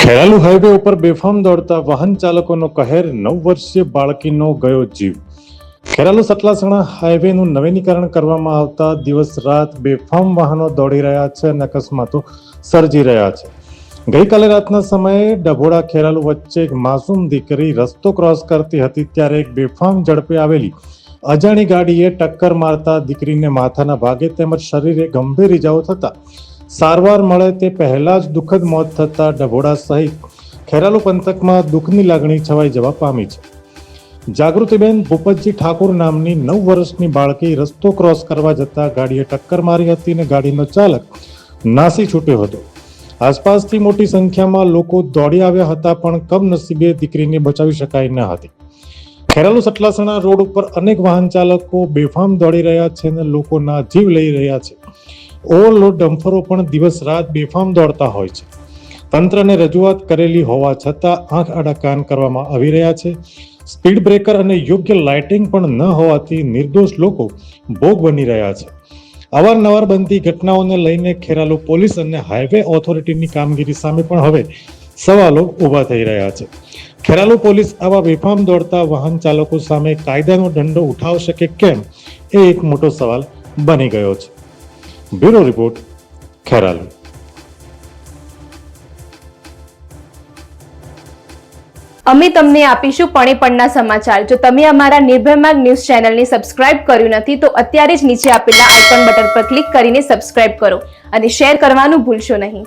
Kheralu highway ઉપર બેફામ દોડતા વાહન ચાલકોનો કહેર, 9 વર્ષીય બાળકીનો ગયો જીવ। ખેરાલુ સતલાસણા હાઈવેનું નવીનીકરણ કરવામાં આવતા દિવસ રાત બેફામ વાહનો દોડી રહ્યા છે અને અકસ્માતો સર્જી રહ્યા છે। ગઈકાલે રાતના સમયે ડભોડા ખેરાલુ વચ્ચે એક માસૂમ દીકરી રસ્તો ક્રોસ કરતી હતી ત્યારે એક બેફામ ઝડપે આવેલી અજાણી ગાડીએ ટક્કર મારતા દીકરીને માથાના ભાગે તેમજ શરીરે ગંભીર ઇજાઓ થતા સારવાર મળે તે પહેલા જ દુઃખદ મોત થતા ડભોડા સહિત ખેરાલુ પંથકમાં દુઃખની લાગણી છવાઈ જવા પામી છે। જાગૃતિબેન ભૂપતજી ઠાકોર નામની 9 વર્ષની બાળકી રસ્તો ક્રોસ કરવા જતા ગાડીએ ટક્કર મારી હતી અને ગાડીનો ચાલક નાસી છૂટ્યો હતો। આસપાસથી મોટી સંખ્યામાં લોકો દોડી આવ્યા હતા પણ કમનસીબે દીકરીને બચાવી શકાઈ ન હતી। ખેરાલુ સતલાસણા રોડ ઉપર અનેક વાહન ચાલકો બેફામ દોડી રહ્યા છે અને લોકોના જીવ લઈ રહ્યા છે। ઓવરલોડ ડમ્ફરો પણ દિવસ રાત બેફામ દોડતા હોય છે। તંત્રને રજૂઆત કરેલી હોવા છતાં આંખ આડા કાન કરવામાં આવી રહ્યા છે। સ્પીડ બ્રેકર અને યોગ્ય લાઇટિંગ પણ ન હોવાથી નિર્દોષ લોકો ભોગ બની રહ્યા છે। અવારનવાર બનતી ઘટનાઓને લઈને ખેરાલુ પોલીસ અને હાઈવે ઓથોરિટીની કામગીરી સામે પણ હવે સવાલો ઊભા થઈ રહ્યા છે। ખેરાલુ પોલીસ આવા બેફામ દોડતા વાહન ચાલકો સામે કાયદાનો દંડો ઉઠાવશે કે કેમ એ એક મોટો સવાલ બની ગયો છે। Bureau report, Kheralu. અમે તમને આપીશું પળે-પળના સમાચાર। જો તમે અમારા નિર્ભય માર્ગ ન્યૂઝ ચેનલને સબસ્ક્રાઇબ કર્યું નથી તો અત્યારે જ નીચે આપેલા આઇકોન બટન પર ક્લિક કરીને સબસ્ક્રાઇબ કરો અને શેર કરવાનું ભૂલશો નહીં।